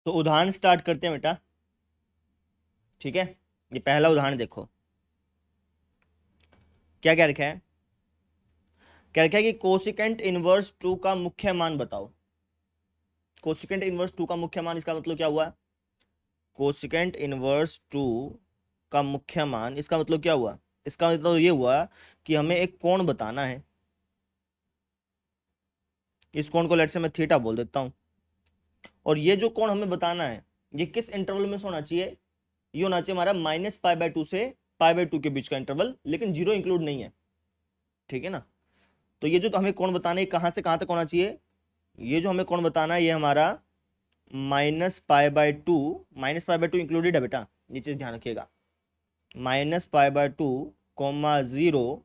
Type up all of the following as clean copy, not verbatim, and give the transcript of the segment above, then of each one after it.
तो उदाहरण स्टार्ट करते हैं बेटा। ठीक है, ये पहला उदाहरण देखो क्या क्या लिखा है। क्या लिखा है कि कोसिकेंट इनवर्स 2 का मुख्य मान बताओ। कोसिकेंट इनवर्स 2 का मुख्य मान, इसका मतलब क्या हुआ? कोसिकेंट इनवर्स 2 का मुख्य मान, इसका मतलब क्या हुआ? इसका मतलब ये हुआ कि हमें एक कोण बताना है। इस कोण को लेट से मैं थीटा बोल देता हूं। और ये जो कोण हमें बताना है ये किस इंटरवल में से होना चाहिए? ये होना चाहिए हमारा -π/2 से π/2 के बीच का इंटरवल, लेकिन जीरो इंक्लूड नहीं है। ठीक है ना? तो ये जो तो हमें कोण बताना है कहां से कहां तक होना चाहिए? ये जो हमें कोण बताना है ये हमारा -π/2, -π/2 इंक्लूडेड है बेटा, ये चीज ध्यान रखिएगा। -π/2, 0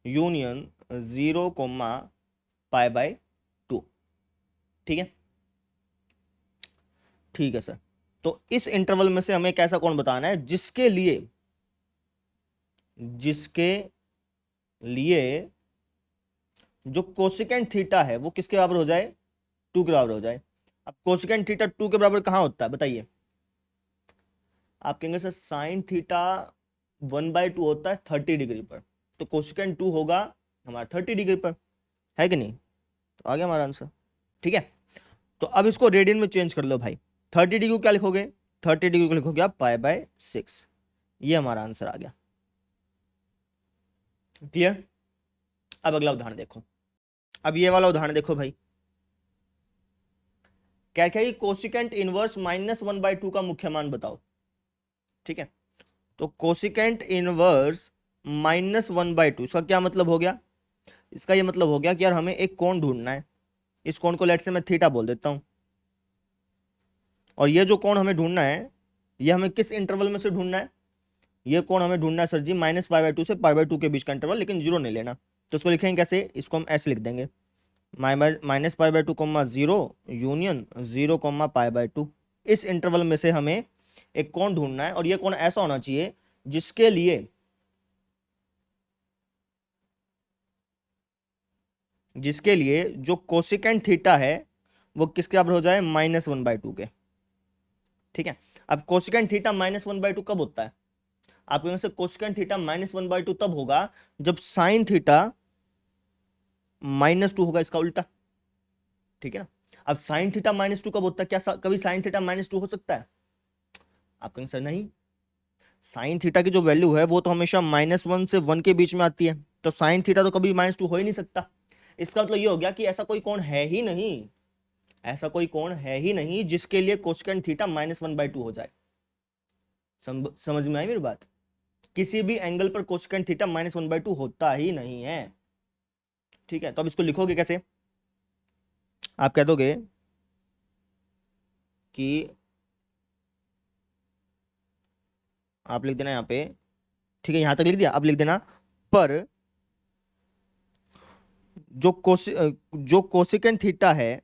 यूनियन 0, π/2। ठीक है, ठीक है सर। तो इस इंटरवल में से हमें एक ऐसा कोण बताना है जिसके लिए जो कोसिकेंट थीटा है वो किसके बराबर हो जाए? 2 के बराबर हो जाए। अब कोसिकेंट थीटा 2 के बराबर कहां होता है बताइए? आप कहेंगे सर साइन थीटा 1/2 होता है 30 डिग्री पर, तो कोसिकेंट 2 होगा हमारा 30 डिग्री पर, है कि नहीं? तो आ गया हमारा आंसर। ठीक है, तो अब इसको रेडियन में चेंज कर लो भाई। 30 डिग्री को क्या लिखोगे? 30 डिग्री को लिखोगे आप π/6। ये हमारा आंसर आ गया। क्लियर? अब अगला उदाहरण देखो। अब ये वाला उदाहरण देखो भाई। क्या क्या? कोसिकेंट इनवर्स -1/2 का मुख्य मान बताओ। ठीक है, तो कोसिकेंट इनवर्स -1/2, इसका क्या मतलब हो गया? इसका ये मतलब हो गया कि यार हमें एक कोण ढूंढना है। इस कोण को लेट से मैं थीटा बोल देता हूं। और ये जो कोण हमें ढूंढना है ये हमें किस इंटरवल में से ढूंढना है? ये कोण हमें ढूंढना है सर जी -π/2 से π/2 के बीच का इंटरवल, लेकिन जीरो नहीं लेना। तो इसको लिखेंगे कैसे? इसको हम ऐसे लिख देंगे, -π/2, 0 यूनियन 0, π/2। इस इंटरवल में से हमें एक कोण ढूंढना है और ये कोण ऐसा होना चाहिए जिसके लिए जो कोसिकेंट थीटा है वो किसके बराबर हो जाए? -1/2 के। ठीक है, अब कोसिकेंट थीटा -1/2 कब होता है? आपके में से कोसिकेंट थीटा -1/2 तब होगा जब साइन थीटा -2 होगा, इसका उल्टा। ठीक है ना? अब साइन थीटा -2 कब होता है? क्या कभी साइन थीटा -2 हो सकता है? आप कहेंगे सर नहीं, साइन थीटा की जो वैल्यू है वो तो हमेशा -1 से 1 के बीच में आती है, तो साइन थीटा तो कभी -2 हो ही नहीं सकता। इसका मतलब ये हो गया कि ऐसा कोई कोण है ही नहीं, ऐसा कोई कोण है ही नहीं जिसके लिए कोसिकेंट थीटा -1/2 हो जाए। समझ में आई मेरी बात? किसी भी एंगल पर कोसिकेंट थीटा -1/2 होता ही नहीं है। ठीक है, तो अब इसको लिखोगे कैसे? आप कह दोगे कि आप लिख देना यहाँ पे, ठीक है यहां तक लिख दिया, अब लिख देना पर जो कोसिकेंट थीटा है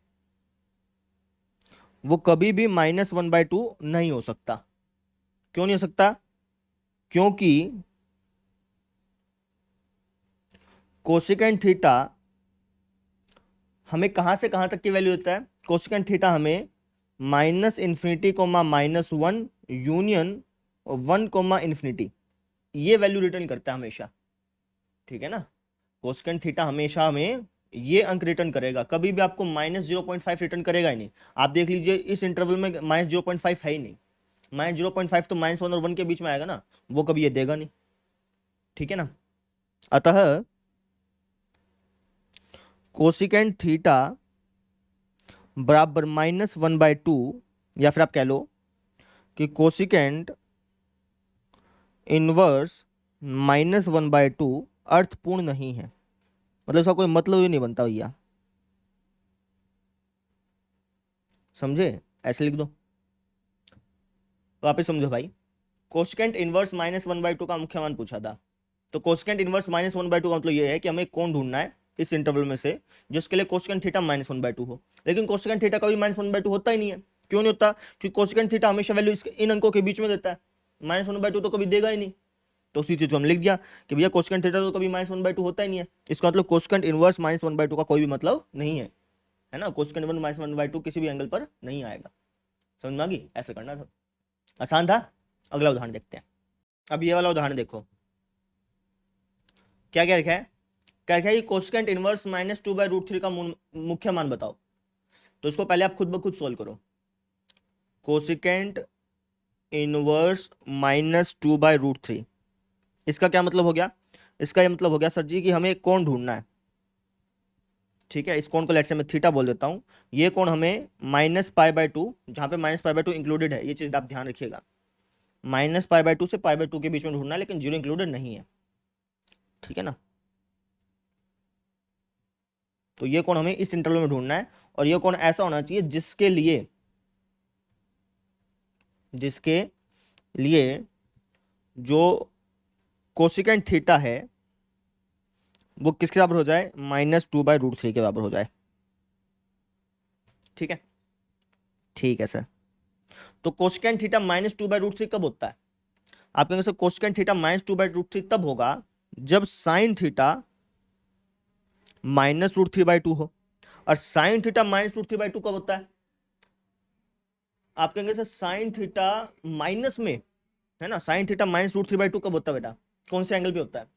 वो कभी भी -1/2 नहीं हो सकता। क्यों नहीं हो सकता? क्योंकि कोसिकेंट थीटा हमें कहां से कहां तक की वैल्यू देता है? कोसिकेंट थीटा हमें -∞, -1 यूनियन 1, ये वैल्यू रिटर्न करता है हमेशा। ठीक है ना? कोसिकेंट थीटा हमेशा हमें ये अंक रिटर्न करेगा, कभी भी आपको -0.5 रिटर्न करेगा ही नहीं। आप देख लीजिए इस इंटरवल में -0.5 है ही नहीं। -0.5 तो -1 और 1 के बीच में आएगा ना, वो कभी ये देगा नहीं। ठीक है ना? अतः कोसिकेंट थीटा बराबर -1/2, या फिर आप कह लो कि कोसिकेंट इनवर्स -1/2 अर्थपूर्ण नहीं है। मतलब इसका कोई मतलब ही नहीं बनता भैया, समझे? ऐसे लिख दो। वापस समझो भाई, कोसिकेंट इनवर्स -1/2 का मुख्य मान पूछा था। तो कोसिकेंट इनवर्स -1/2 का मतलब ये है कि हमें कौन ढूंढना है इस इंटरवल में से जिसके लिए कोसिकेंट थीटा -1/2 हो। लेकिन कोसिकेंट थीटा कभी -1/2 होता ही नहीं है। क्यों नहीं होता? क्योंकि कोसिकेंट थीटा हमेशा वैल्यू इन अंकों के बीच में देता है, -1/2 तो कभी देगा ही नहीं। तो उसी चीज को हम लिख दिया कि भैया कोसिकेंट थीटा तो कभी -1/2 होता ही नहीं है। इसका मतलब कोसिकेंट इनवर्स -1/2 का कोई भी मतलब नहीं है, है ना? कोसिकेंट इनवर्स -1/2 किसी भी एंगल पर नहीं आएगा। समझ में आ गई? ऐसे करना था, आसान था। अगला उदाहरण देखते हैं। अब ये वाला उदाहरण देखो, क्या क्या लिखा है? क्या लिखा है कि कोसेकेंट इनवर्स -2/√3 का मुख्य मान बताओ। तो इसको पहले आप खुद ब खुद सोल्व करो। कोसेकेंट इनवर्स -2/√3, इसका क्या मतलब हो गया? इसका ये मतलब हो गया सर जी कि हमें एक कोण ढूंढना है। ठीक है, इस कोण को लेट से मैं थीटा बोल देता हूँ। ये कोण हमें -π/2, जहाँ पे -π/2 इंक्लूडेड है, ये चीज़ आप ध्यान रखिएगा। -π/2 से π/2 के बीच में ढूंढना है, लेकिन जीरो इंक्लूडेड नहीं है। ठीक है ना? तो ये कोण हमें इस इंटरवल में ढूंढना है, और ये कोण ऐसा होना चाहिए जिसके लिए जो कोसेकेंट थीटा है वो किसके बराबर हो जाए? -2/√3 के बराबर हो जाए। ठीक है, ठीक है सर। तो कोसेकेंट थीटा -2/√3 कब होता है? आप कहेंगे सर कोसेकेंट थीटा -2/√3 तब होगा जब साइन थीटा -√3/2 हो। और साइन थीटा -√3/2 कब होता है? आप कहेंगे सर साइन थीटा माइनस में, है ना, साइन थीटा -√3/2 कब होता है बेटा? कौन से एंगल पे होता है?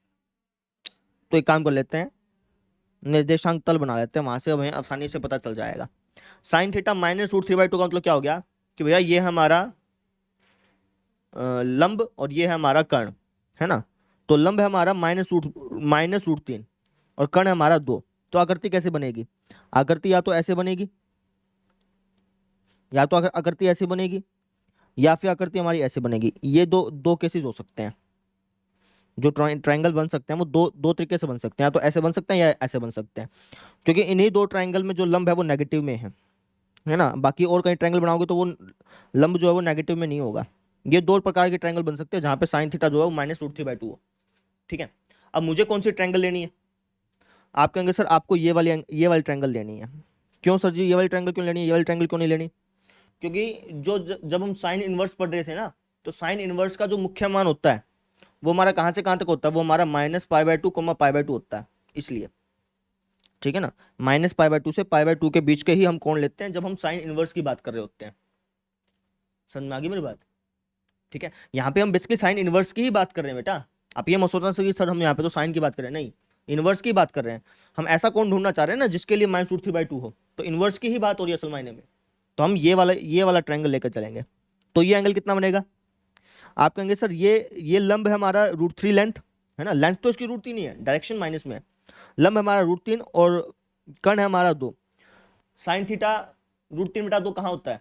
तो एक काम कर लेते हैं, निर्देशांक तल बना लेते हैं, वहां से हमें आसानी से पता चल जाएगा। साइन थीटा -√3/2 का मतलब क्या हो गया कि भैया ये हमारा लंब और ये है हमारा कर्ण, है ना। तो लंब है हमारा -√3 और कर्ण है हमारा 2। तो आकृति कैसे बनेगी? आकृति या तो ऐसे बनेगी, या तो आकृति ऐसे बनेगी, या फिर आकृति हमारी ऐसे बनेगी। ये दो दो केसेस हो सकते हैं। जो ट्रायंगल बन सकते हैं वो दो दो तरीके से बन सकते हैं, या तो ऐसे बन सकते हैं या ऐसे बन सकते हैं। क्योंकि इन्हीं दो ट्रायंगल में जो लंब है वो नेगेटिव में है ना। बाकी और कहीं ट्रायंगल बनाओगे तो वो लंब जो है वो नेगेटिव में नहीं होगा। ये दो प्रकार के ट्रायंगल बन सकते हैं जहाँ पे साइन थीटा जो है वो -√3/2 हो। ठीक है, अब मुझे कौन सी ट्रायंगल लेनी है? आप कहेंगे सर आपको ये वाली ट्रायंगल लेनी है। क्यों सर जी ये वाली ट्रायंगल क्यों लेनी है, ये वाली ट्रायंगल क्यों नहीं लेनी? क्योंकि जब हम साइन इनवर्स पढ़ रहे थे ना, तो साइन इनवर्स का जो मुख्य मान होता है वो हमारा कहाँ से कहाँ तक होता है? वो हमारा -π/2, π/2 होता है, इसलिए। ठीक है ना, -π/2 से π/2 के बीच के ही हम कोण लेते हैं जब हम साइन इनवर्स की बात कर रहे होते हैं। समझ में आ गई मेरी बात? ठीक है, यहाँ पे हम बेसिकली साइन इनवर्स की ही बात कर रहे हैं बेटा। आप ये मत सोचना कि सर हम यहाँ पे तो साइन की बात कर रहे हैं, नहीं, इनवर्स की बात कर रहे हैं। हम ऐसा कोण ढूंढना चाह रहे हैं ना जिसके लिए -√3/2 हो, तो इनवर्स की ही बात हो रही है असल मायने में। तो हम ये वाला ट्रायंगल लेकर चलेंगे। तो ये एंगल कितना बनेगा? आप कहेंगे सर ये लंब है हमारा √3 लेंथ, है ना। लेंथ तो इसकी √3 ही है, डायरेक्शन माइनस में है। लंब है हमारा √3 और कर्ण है हमारा 2। साइन थीटा √3/2 कहाँ होता है?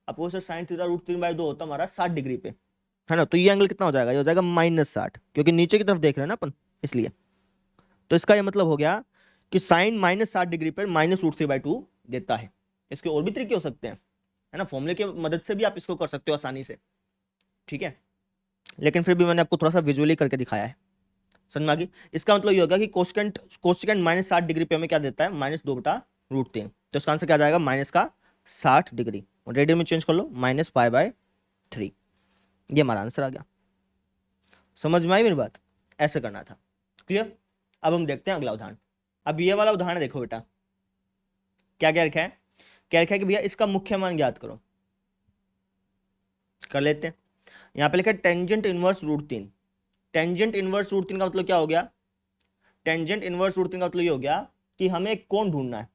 आपको सर साइन थीटा √3/2 होता है हमारा 60 डिग्री पे, है ना। तो ये एंगल कितना हो जाएगा? ये हो जाएगा -60, क्योंकि नीचे की तरफ देख रहे हैं ना अपन, इसलिए। तो इसका ये मतलब हो गया कि साइन -60 डिग्री पर -√3/2 देता है। इसके और भी तरीके हो सकते हैं, है ना, फॉर्मूले की मदद से भी आप इसको कर सकते हो आसानी से। ठीक है, लेकिन फिर भी मैंने आपको थोड़ा सा विजुअली करके दिखाया है। समझ में आ गई? इसका मतलब ये होगा कि कोसेकेंट -60 डिग्री पे हमें क्या देता है? -2/√3। तो इसका आंसर क्या आ जाएगा? -60 डिग्री। और रेडियन में चेंज कर लो, -π/3। ये हमारा आंसर आ गया। समझ में आई मेरी बात? ऐसे करना था। क्लियर? अब हम देखते हैं अगला उदाहरण। अब ये वाला उदाहरण देखो बेटा, क्या क्या लिखा है? क्या लिखा है कि भैया इसका मुख्य मान ज्ञात करो। कर लेते हैं। यहाँ पे लिखा है टेंजेंट इनवर्स √3। टेंजेंट इनवर्स √3 का मतलब क्या हो गया? टेंजेंट इनवर्स √3 का मतलब ये हो गया कि हमें एक कोण ढूंढना है,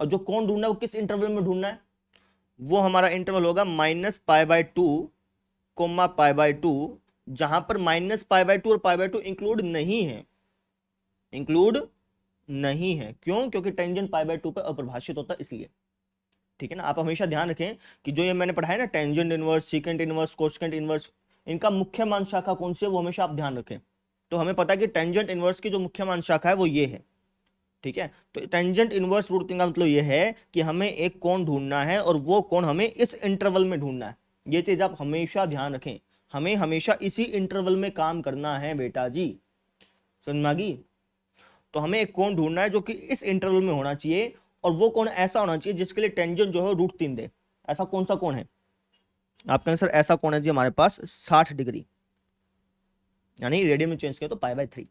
और जो कोण ढूंढना है वो किस इंटरवल में ढूंढना है? वो हमारा इंटरवल होगा -π/2, π/2, जहां पर -π/2 और π/2 इंक्लूड नहीं है। इंक्लूड नहीं है क्यों? क्योंकि टेंजेंट π/2 पर अप्रभाषित होता है, इसलिए। ठीक है ना, आप हमेशा ध्यान रखें कि जो ये मैंने पढ़ाया ना, tangent inverse, secant inverse, cosecant inverse, इनका मुख्य मान शाखा कौन सी है वो हमेशा आप ध्यान रखें। तो हमें पता है कि टेंजेंट इनवर्स की जो मुख्य मान शाखा है वो ये है। ठीक है, तो टेंजेंट इनवर्स √3 का मतलब ये है कि हमें एक कोण ढूंढना है, और वो कोण हमें इस इंटरवल में ढूंढना है। ये चीज आप हमेशा ध्यान रखें, हमें हमेशा इसी इंटरवल में काम करना है बेटा जी। समझ में आ गई? तो हमें एक कोण ढूंढना है जो कि इस इंटरवल में होना चाहिए, और वो कोण ऐसा होना चाहिए जिसके लिए टेंजेंट जो है √3 दे। ऐसा कौन सा कोण है? आप कहें सर ऐसा कोण है जी हमारे पास 60 डिग्री, यानी रेडियन में चेंज किया तो π/3।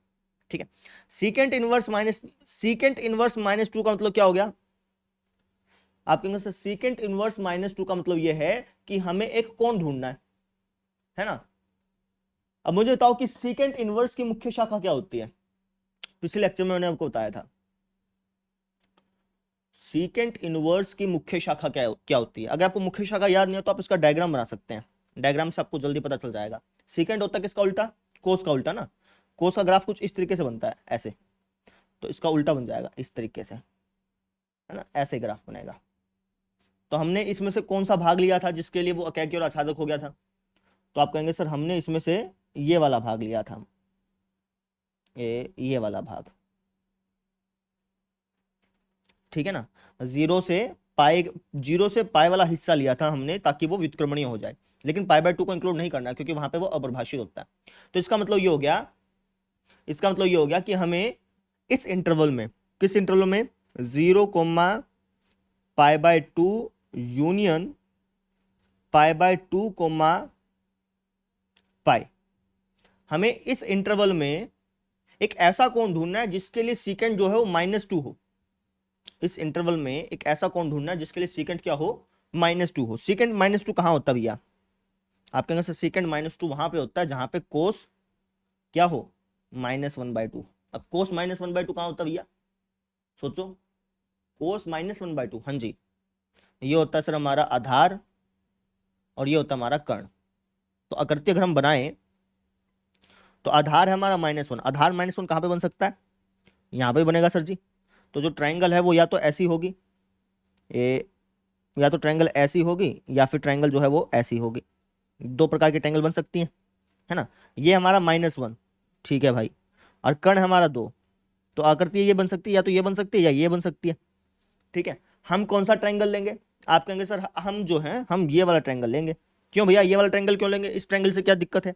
ठीक है, सीकेंट इनवर्स -2 का मतलब क्या हो गया? आप कहेंगे सर सीकेंट इनवर्स -2 का मतलब ये है कि हमें एक कोण ढूंढना है ना। अब मुझे बताओ कि सीकेंट इनवर्स की मुख्य शाखा क्या होती है। पिछले लेक्चर में मैंने आपको बताया था सीकेंट इनवर्स की मुख्य शाखा क्या क्या होती है। अगर आपको मुख्य शाखा याद नहीं हो तो आप इसका डायग्राम बना सकते हैं, डायग्राम से आपको जल्दी पता चल जाएगा। सीकेंट होता है किसका उल्टा, कोस का उल्टा ना। कोस का ग्राफ कुछ इस तरीके से बनता है ऐसे, तो इसका उल्टा बन जाएगा इस तरीके से, है ना, ऐसे ग्राफ बनेगा। तो हमने इसमें से कौन सा भाग लिया था जिसके लिए वो अकैकी और आच्छादक हो गया था। तो आप कहेंगे सर हमने इसमें से ये वाला भाग लिया था, ये वाला भाग, ठीक है ना। जीरो से पाई वाला हिस्सा लिया था हमने ताकि वो व्युत्क्रमणीय हो जाए, लेकिन पाई/2 को इंक्लूड नहीं करना है क्योंकि वहां पे वो अपरिभाषित होता है। तो इसका मतलब ये हो गया, कि हमें इस इंटरवल में, किस इंटरवल में, 0, π/2 यूनियन π/2, पाई, हमें इस इंटरवल में एक ऐसा कोण ढूंढना है जिसके लिए सीकेंट जो है वो -2 हो। इस इंटरवल में एक ऐसा कोण ढूंढना है जिसके लिए सीकेंट क्या हो, -2 हो। सीकेंट -2 कहां होता है भैया, आप कहेंगे सर सीकेंट -2 वहां पे होता है जहां पे कोस क्या हो, -1/2। अब कोस -1/2 कहां होता है भैया, सोचो, कोस -1/2, हाँ जी, ये होता है सर हमारा आधार और ये होता है हमारा कर्ण। तो आकृति अगर हम बनाए तो आधार है हमारा -1, आधार -1 कहां पे बन सकता है, यहां पे बनेगा सर जी। तो जो ट्रायंगल है वो या तो ऐसी होगी, ये या तो ट्रायंगल ऐसी होगी या फिर ट्रायंगल जो है वो ऐसी होगी। दो प्रकार की ट्रायंगल बन सकती हैं, है ना। ये हमारा -1, ठीक है भाई, और कर्ण हमारा 2। तो आकृति ये बन सकती है, या तो ये बन सकती है या ये बन सकती है, ठीक है। हम कौन सा ट्रायंगल लेंगे, आप कहेंगे सर हम जो है हम ये वाला ट्रायंगल लेंगे। क्यों भैया ये वाला ट्रायंगल क्यों लेंगे, इस ट्रायंगल से क्या दिक्कत है।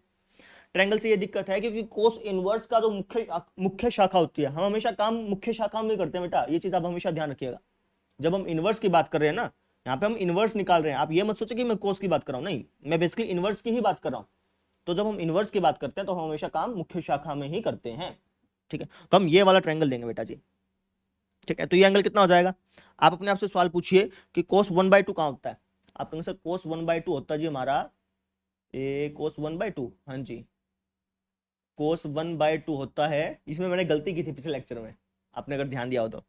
ट्रायंगल से ये दिक्कत है क्योंकि कोस इनवर्स का जो मुख्य शाखा होती है, हम हमेशा काम मुख्य शाखा में करते हैं बेटा, ये चीज आप हमेशा ध्यान रखिएगा। जब हम इनवर्स की बात कर रहे हैं ना, यहाँ पे हम इनवर्स निकाल रहे हैं, आप ये मत सोचो कि मैं कोस की बात कर रहा हूँ, नहीं, मैं बेसिकली इनवर्स की ही बात कर रहा हूँ। तो जब हम इनवर्स की बात करते हैं तो हम हमेशा काम मुख्य शाखा में ही करते हैं, ठीक है। तो हम ये वाला ट्रायंगल लेंगे बेटा जी, ठीक है। तो ये एंगल कितना हो जाएगा, आप अपने आप से सवाल पूछिए कि कोस 1/2 कहाँ होता है। आप कहेंगे सर कोस 1/2 होता है जी हमारा कोस 1/2, हाँ जी, कोस 1/2 होता है। इसमें मैंने गलती की थी पिछले लेक्चर में, आपने अगर ध्यान दिया हो तो।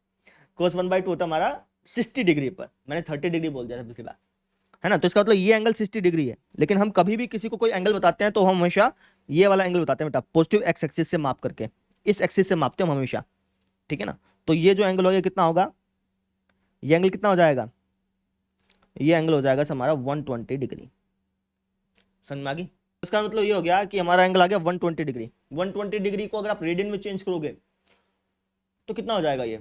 कोस 1/2 होता है हमारा 60 डिग्री पर, मैंने 30 डिग्री बोल दिया था पिछली बार, है ना। तो इसका मतलब ये एंगल 60 डिग्री है। लेकिन हम कभी भी किसी को कोई एंगल बताते हैं तो हम हमेशा ये वाला एंगल बताते हैं बेटा, पॉजिटिव एक्स एक्सिस से माप करके, इस एक्सिस से मापते हैं हम हमेशा, ठीक है ना। तो ये जो एंगल होगा कितना होगा, ये एंगल कितना हो जाएगा, ये एंगल हो जाएगा हमारा 120 डिग्री। समझ में आ गई। इसका मतलब ये हो गया कि हमारा एंगल आ गया 120 डिग्री। 120 डिग्री को अगर आप रेडियन में चेंज करोगे तो कितना हो जाएगा, ये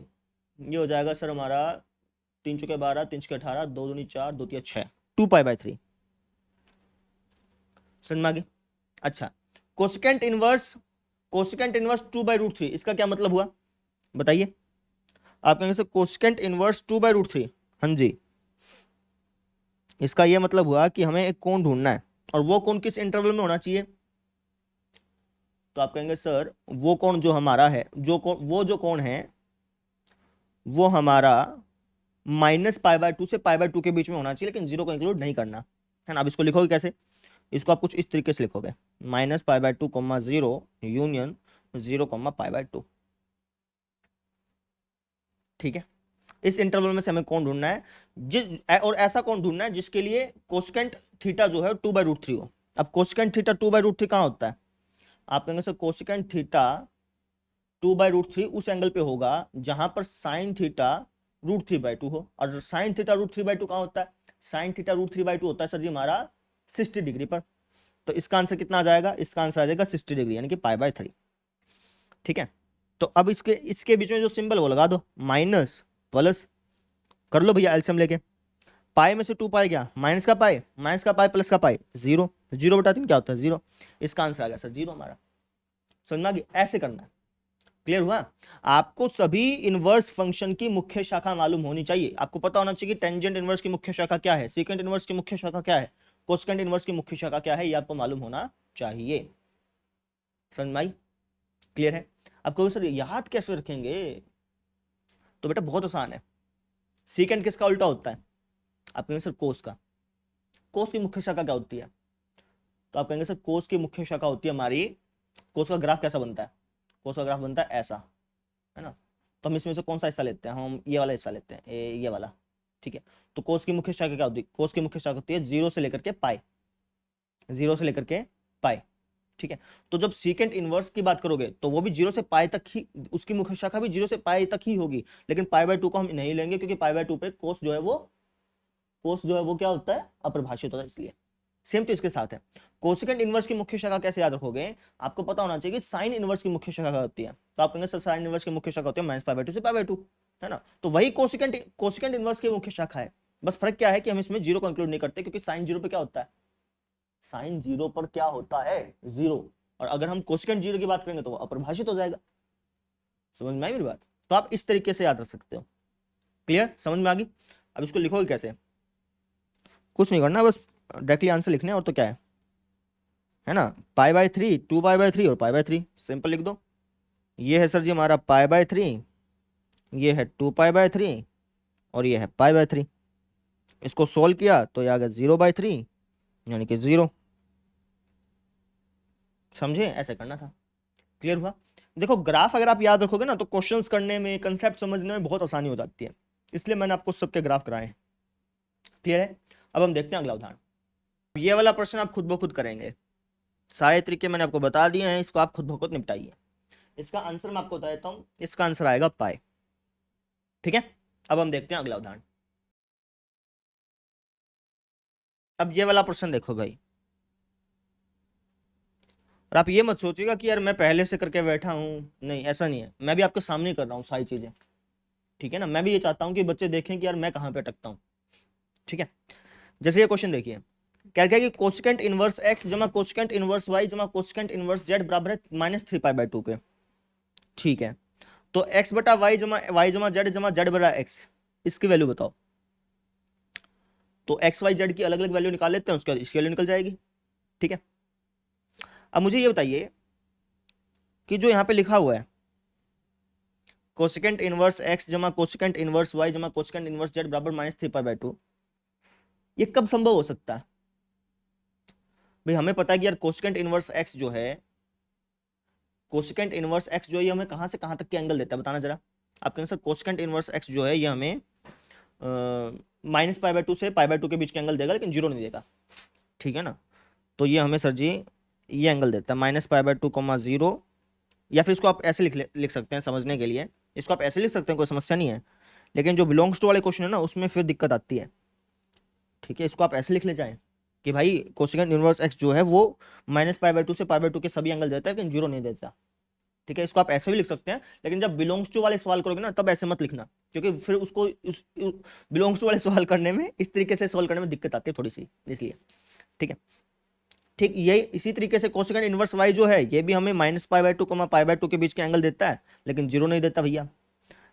हो जाएगा सर हमारा 3 चौके 12, 3 छके 18, 2 दूनी 4, 2 तिया 6, 2π/3। समझ में आ गई। अच्छा, कोसेकेंट इनवर्स 2/√3, इसका क्या मतलब हुआ बताइए। आप कहेंगे सर कोसेकेंट इनवर्स 2/√3, हाँ जी, इसका यह मतलब हुआ कि हमें एक कोण ढूंढना है और वो कोण किस इंटरवल में होना चाहिए। तो आप कहेंगे सर वो कोण जो हमारा है, जो कोण है वो हमारा -π/2 से π/2 के बीच में होना चाहिए, लेकिन 0 को इंक्लूड नहीं करना, है ना। अब इसको लिखोगे कैसे, इसको आप कुछ इस तरीके से लिखोगे, -π/2, 0 यूनियन 0, π/2, ठीक है। इस इंटरवल में से हमें कौन ढूंढना है, और ऐसा कौन ढूंढना है जिसके लिए कोसेकेंट थीटा जो है 2/√3 हो। अब कोसेकेंट थीटा 2/√3 कहाँ होता है, आप कहेंगे सर कोसेकेंट थीटा 2/√3 उस एंगल पे होगा जहां पर साइन थीटा √3/2 हो। और साइन थीटा √3/2 कहाँ होता है, साइन थीटा √3/2 होता है सर जी हमारा 60 डिग्री पर। तो इसका आंसर कितना आ जाएगा, इसका आंसर आ जाएगा 60 डिग्री यानी कि π/3, ठीक है। तो अब इसके बीच में जो सिंबल वो लगा दो, माइनस प्लस कर लो भैया एलसीएम लेके। पाई में से 2π गया, माइनस का पाई, प्लस का पाई, 0, 0/3 क्या होता है 0। इसका आंसर आ गया सर 0 हमारा। समझ में आ गया, ऐसे करना है। क्लियर हुआ। आपको सभी इनवर्स फंक्शन की मुख्य शाखा मालूम होनी चाहिए। आपको पता होना चाहिए कि टेंजेंट इनवर्स की मुख्य शाखा क्या है, सेकेंड इनवर्स की मुख्य शाखा क्या है, कोसेकेंट इनवर्स की मुख्य शाखा क्या है, ये आपको मालूम होना चाहिए। समझ में आई, क्लियर है। अब कहोगे सर याद कैसे रखेंगे, तो बेटा बहुत आसान है। सीकेंट किसका उल्टा होता है, आप कहेंगे सर कोस का, कोस की मुख्य शाखा क्या होती है? तो आप कहेंगे सर कोस की मुख्य शाखा होती है हमारी, कोस का ग्राफ कैसा बनता है? कोस का ग्राफ बनता है ऐसा, है ना। तो हम इसमें से कौन सा हिस्सा लेते हैं? हम ये वाला हिस्सा लेते हैं, ये वाला, ठीक है। तो कोस की मुख्य शाखा क्या होती है? कोस की मुख्य शाखा होती है 0 से लेकर के पाई, 0 से लेकर के पाई, ठीक है। तो जब सीकेंट इनवर्स की बात करोगे तो वो भी 0 से पाई तक ही, उसकी मुख्य शाखा भी 0 से पाई तक ही होगी, लेकिन पाई बाय 2 को हम नहीं लेंगे, क्योंकि पाई बाय 2 पे कोस जो है वो, कोस जो है वो क्या होता है? अपरिभाषित होता है, इसलिए। सेम तो इसके साथ है। कोसेकेंट इनवर्स की मुख्य शाखा कैसे याद रखोगे? आपको पता होना चाहिए कि साइन इनवर्स की मुख्य शाखा होती है। तो आप कहेंगे सर साइन इनवर्स की मुख्य शाखा होती है माइनस पाई बाय 2 से पाई बाय 2, है ना। तो वही कोसेकेंट इनवर्स की मुख्य शाखा है। बस फर्क क्या है कि हम इसमें 0 को इंक्लूड नहीं करते, क्योंकि साइन 0 पे क्या होता है? साइन 0 पर क्या होता है? 0। और अगर हम कोसेकेंट 0 की बात करेंगे तो वो अपरिभाषित हो जाएगा। समझ में आई मेरी बात? तो आप इस तरीके से याद रख सकते हो। क्लियर? समझ में आ गई? अब इसको लिखोगे कैसे? कुछ नहीं करना, बस डायरेक्टली आंसर लिखने, और तो क्या है ना। पाई बाय 3, 2 पाई बाय 3 और पाई बाय 3, सिंपल लिख दो। ये है सर जी हमारा पाई बाय 3, ये है 2 पाई बाय 3 और ये है पाई बाय 3। इसको सोल्व किया तो ये आ गया 0/3, यानी कि 0। समझे? ऐसे करना था। क्लियर हुआ? देखो ग्राफ अगर आप याद रखोगे ना तो क्वेश्चंस करने में, कंसेप्ट समझने में बहुत आसानी हो जाती है, इसलिए मैंने आपको सबके ग्राफ कराए हैं। क्लियर है? अब हम देखते हैं अगला उदाहरण। ये वाला प्रश्न आप खुद ब खुद करेंगे, सारे तरीके मैंने आपको बता दिए हैं, इसको आप खुद ब खुद निपटाइए। इसका आंसर मैं आपको बता देता हूं, इसका आंसर आएगा पाई। ठीक है, अब हम देखते हैं अगला उदाहरण। अब ये वाला प्रश्न देखो भाई, और आप ये मत सोचिएगा कि यार मैं पहले से करके बैठा हूँ, नहीं ऐसा नहीं है, मैं भी आपके सामने कर रहा हूँ सारी चीजें। ठीक है ना, मैं भी ये चाहता हूँ कि बच्चे देखें कि यार मैं कहाँ पे अटकता हूँ। ठीक है, जैसे ये क्वेश्चन देखिए, क्या क्या कि कोसेकेंट इनवर्स एक्स जमा कोसेकेंट इनवर्स वाई जमा कोसेकेंट इनवर्स जेड बराबर है -3π/2 के। ठीक है, तो एक्स बटा वाई जमा जेड बटा एक्स, इसकी वैल्यू बताओ। तो एक्स वाई जेड की अलग अलग वैल्यू निकाल लेते हैं, उसके बाद इसकी वैल्यू निकल जाएगी। ठीक है, अब मुझे ये बताइए कि जो यहाँ पे लिखा हुआ है कोसेकेंट इनवर्स एक्स जमा कोसेकेंट इनवर्स वाई जमा कोसेकेंट इनवर्स जेड बराबर -3π/2, ये कब संभव हो सकता है? भाई हमें पता है कि यार कोसेकेंट इनवर्स एक्स जो है, कोसेकेंट इनवर्स एक्स जो है ये हमें कहाँ से कहाँ तक के एंगल देता है बताना जरा। आप कहेंगे सर कोसेकेंट इनवर्स एक्स जो है ये हमें -π/2 से π/2 के बीच के एंगल देगा, लेकिन 0 नहीं देगा। ठीक है ना, तो ये हमें सर जी ये एंगल देता है -π/2, 0। या फिर इसको आप ऐसे लिख सकते हैं समझने के लिए, इसको आप ऐसे लिख सकते हैं, कोई समस्या नहीं है, लेकिन जो बिलोंग्स टू वाले क्वेश्चन है ना उसमें फिर दिक्कत आती है। ठीक है, इसको आप ऐसे लिख ले जाएं कि भाई कोसेकेंट इनवर्स एक्स जो है वो -π/2 से π/2 के सभी एंगल देता है, लेकिन 0 नहीं देता। ठीक है, इसको आप ऐसे भी लिख सकते हैं, लेकिन जब बिलोंग्स टू वाले सवाल करोगे ना तब ऐसे मत लिखना, क्योंकि फिर उसको बिलोंग्स टू वाले सवाल करने में, इस तरीके से सवाल करने में दिक्कत आती है थोड़ी सी, इसलिए। ठीक है, ठीक यही इसी तरीके से कोसेकेंट इनवर्स वाई जो है ये भी हमें -π/2, π/2 के बीच के एंगल देता है, लेकिन 0 नहीं देता भैया।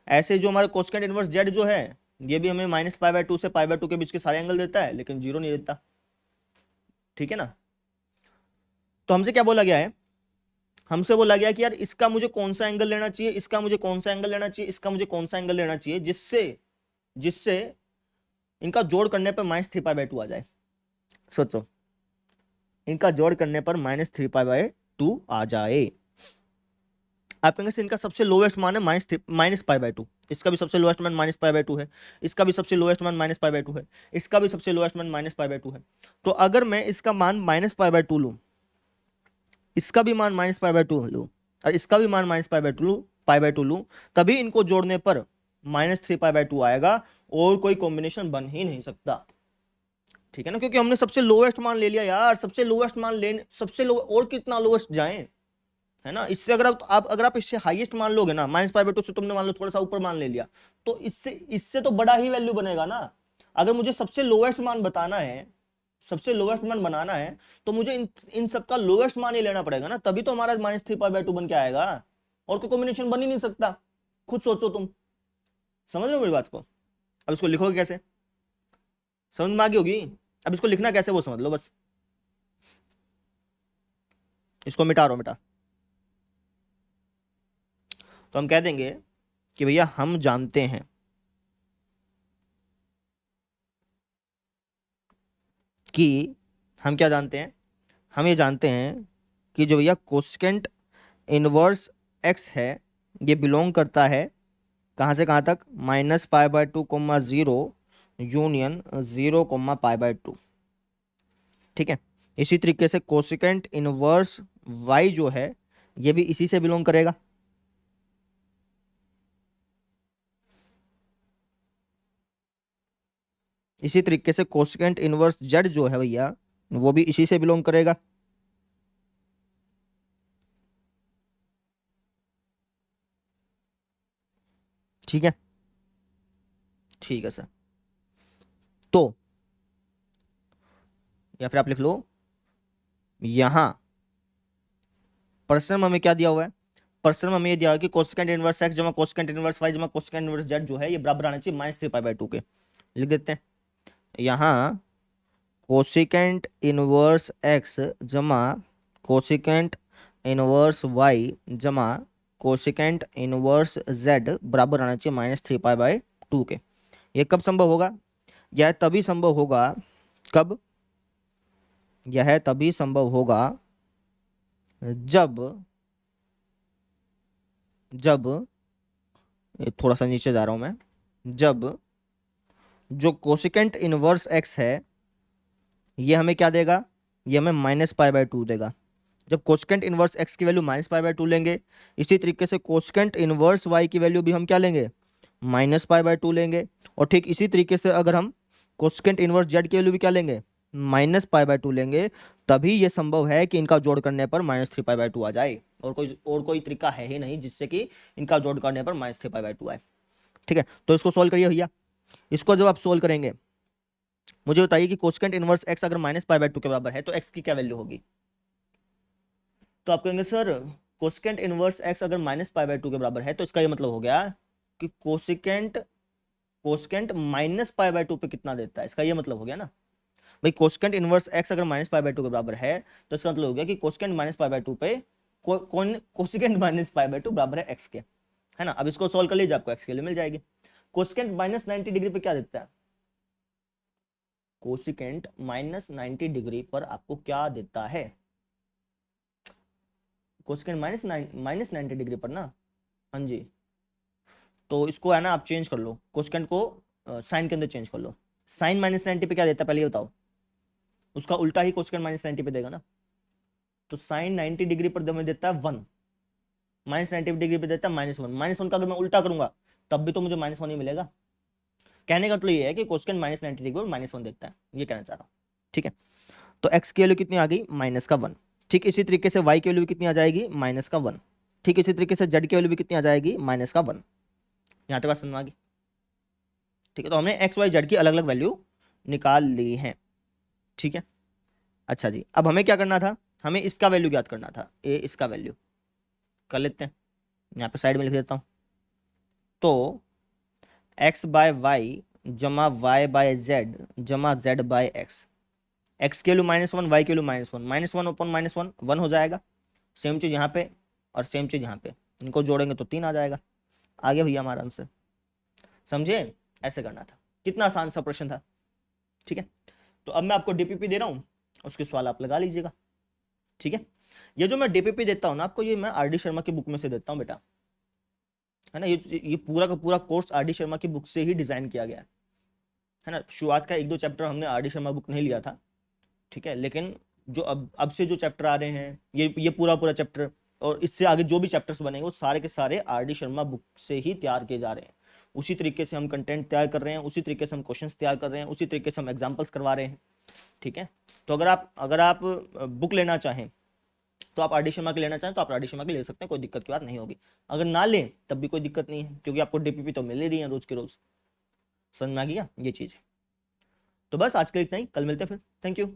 ऐसे जो हमारा कोसेकेंट इनवर्स जेड जो है ये भी हमें -π/2 से π/2 के बीच के सारे एंगल देता है, लेकिन 0 नहीं देता। ठीक है ना, तो हमसे क्या बोला गया है? हमसे बोला गया कि यार इसका मुझे कौन सा एंगल लेना चाहिए, इसका मुझे कौन सा एंगल लेना चाहिए, इसका मुझे कौन सा एंगल लेना चाहिए, जिससे जिससे इनका जोड़ करने पर -3π/2 आ जाए। सोचो, इनका जोड़ करने पर -3π/2 आ जाए। आप कहेंगे इनका सबसे लोएस्ट मान है -π/2, इसका भी सबसे लोएस्ट मान -π/2 है, इसका भी सबसे लोएस्ट मान -π/2 है, इसका भी सबसे लोएस्ट मान -π/2 है। तो अगर मैं इसका मान -π/2 लूं, इसका भी मान -π/2 लूं और इसका भी मान -π/2 लूं, तभी इनको जोड़ने पर -3π/2 आएगा, और कोई कॉम्बिनेशन बन ही नहीं सकता। ठीक है ना, क्योंकि हमने सबसे लोएस्ट मान ले लिया यार, सबसे लोएस्ट मान लेने, सबसे लो और कितना लोएस्ट जाए, है ना। इससे अगर आप इससे हाईएस्ट मान लोगे ना, -π/2 से तुमने मान लो थोड़ा सा ऊपर मान ले लिया, तो इससे तो बड़ा ही वैल्यू बनेगा ना। अगर मुझे सबसे लोएस्ट मान बताना है, सबसे लोएस्ट मान बनाना है, तो मुझे इन सबका लोएस्ट मान ही लेना पड़ेगा ना, तभी तो हमारा -3π/2 बन के आएगा, और कोई कॉम्बिनेशन बन ही नहीं सकता। खुद सोचो तुम, समझ रहे हो मेरी बात को? अब इसको लिखोगे कैसे? समझ में आ गई होगी। अब इसको लिखना कैसे वो समझ लो बस, इसको मिटा। तो हम कह देंगे कि भैया हम जानते हैं कि हम क्या जानते हैं, हम ये जानते हैं कि जो भैया कोसेकेंट इनवर्स एक्स है ये बिलोंग करता है कहाँ से कहाँ तक, -π/2, 0 यूनियन 0, π/2। ठीक है, इसी तरीके से कोसेकेंट इनवर्स वाई जो है ये भी इसी से बिलोंग करेगा। इसी तरीके से कोसेकेंट इनवर्स जेड जो है भैया वो भी इसी से बिलोंग करेगा। ठीक है, ठीक है सर। तो या फिर आप लिख लो, यहां प्रश्न में हमें क्या दिया हुआ है, प्रश्न में हमें ये दिया हुआ है कि कोसेकेंट इनवर्स एक्स जमा कोसेकेंट इनवर्स वाई जमा कोसेकेंट इनवर्स जेड जो है ये बराबर आना चाहिए -3π/2 के। लिख देते हैं यहाँ कोसेकेंट इनवर्स एक्स जमा कोसेकेंट इनवर्स वाई जमा कोसेकेंट इनवर्स जेड बराबर आना चाहिए -3π/2 के। ये कब संभव होगा, यह तभी संभव होगा, कब, यह तभी संभव होगा जब जब ये थोड़ा सा नीचे जा रहा हूं मैं, जब जो कोसेकेंट इनवर्स एक्स है ये हमें क्या देगा, ये हमें -π/2 देगा। जब कोसेकेंट इनवर्स एक्स की वैल्यू -π/2 लेंगे, इसी तरीके से कोसेकेंट इनवर्स वाई की वैल्यू भी हम क्या लेंगे, -π/2 लेंगे। और ठीक इसी तरीके से अगर हम कोसेकेंट इनवर्स जेड की वैल्यू भी क्या लेंगे, -π/2 लेंगे, तभी ये संभव है कि इनका जोड़ करने पर -3π/2 आ जाए। और कोई तरीका है ही नहीं जिससे कि इनका जोड़ करने पर -3π/2 आए। ठीक है, तो इसको सोल्व करिए भैया। इसको जब आप सोल्व करेंगे मुझे बताइए कि कोसेकेंट इनवर्स एक्स अगर -π/2 के बराबर है तो एक्स की क्या वैल्यू होगी। तो आप कहेंगे सर कोसेकेंट इनवर्स एक्स अगर -π/2 के बराबर है तो इसका ये मतलब हो गया कि कोसेकेंट कोसेकेंट -π/2 पे कितना देता है, इसका ये मतलब हो गया ना भाई। कोसेकेंट इनवर्स एक्स अगर -π/2 के बराबर है तो इसका मतलब हो गया कि कोसेकेंट -π/2 पे कौन कोसेकेंट -π/2 बराबर है एक्स के, है ना। अब इसको सोल्व कर लीजिए, आपको एक्स की वैल्यू मिल जाएगी। कोसेकेंट -90 डिग्री पे क्या देता है, कोसेकेंट -90 डिग्री पर आपको क्या देता है, कोसेकेंट -90 डिग्री पर ना, हाँ जी। तो इसको है ना आप चेंज कर लो, कोसेकेंट को साइन के अंदर चेंज कर लो। साइन -90 पे क्या देता है पहले ये बताओ, उसका उल्टा ही कोसेकेंट -90 पे देगा ना। तो साइन 90 डिग्री पर हमें देता है 1, -90 डिग्री पे देता है -1। -1 का अगर मैं उल्टा करूंगा तब भी तो मुझे -1 ही मिलेगा। कहने का मतलब ये है कि कोसेकेंट -90 डिग्री पर -1 देता है, ये कहना चाह रहा हूँ। ठीक है, तो एक्स की वैल्यू कितनी आ गई, -1। ठीक इसी तरीके से वाई की वैल्यू कितनी आ जाएगी, -1। ठीक इसी तरीके से जेड की वैल्यू भी कितनी आ जाएगी, -1। यहाँ तक बात समझ में आ गई। ठीक है, तो हमने एक्स वाई जेड की अलग अलग वैल्यू निकाल ली है। ठीक है, अच्छा जी, अब हमें क्या करना था, हमें इसका वैल्यू ज्ञात करना था, ए इसका वैल्यू कर लेते हैं, यहाँ पे साइड में लिख देता हूँ। तो x/y जमा y/z जमा z/x, एक्स की वैल्यू -1, वाई की वैल्यू -1, -1 upon -1 1 हो जाएगा। सेम चीज़ यहाँ पे और सेम चीज़ यहाँ पे, इनको जोड़ेंगे तो 3 आ जाएगा। आगे भैया हमारा आंसर, समझे, ऐसे करना था। कितना आसान सा प्रश्न था। ठीक है, तो अब मैं आपको डीपीपी दे रहा हूँ, उसके सवाल आप लगा लीजिएगा। ठीक है, ये जो मैं डीपीपी देता हूँ ना आपको, ये मैं आर.डी. शर्मा की बुक में से देता हूँ बेटा, है ना। ये पूरा का पूरा कोर्स आर.डी. शर्मा की बुक से ही डिजाइन किया गया है ना। शुरुआत का 1-2 चैप्टर हमने आर.डी. शर्मा बुक नहीं लिया था, ठीक है, लेकिन जो अब से जो चैप्टर आ रहे हैं ये पूरा चैप्टर और इससे आगे जो भी चैप्टर्स बनेंगे वो सारे के सारे आर.डी. शर्मा बुक से ही तैयार किए जा रहे हैं। उसी तरीके से हम कंटेंट तैयार कर रहे हैं, उसी तरीके से हम क्वेश्चंस तैयार कर रहे हैं, उसी तरीके से हम एग्जांपल्स करवा रहे हैं। ठीक है, तो अगर आप बुक लेना चाहें तो आप आर.डी. शर्मा की लेना चाहें तो आप आर.डी. शर्मा की ले सकते हैं, कोई दिक्कत की बात नहीं होगी। अगर ना लें तब भी कोई दिक्कत नहीं है, क्योंकि आपको डीपीपी तो मिल ही रही है रोज के रोज। समझ में आ गया ये चीज़। तो बस आज के लिए इतना ही, कल मिलते हैं फिर। Thank you.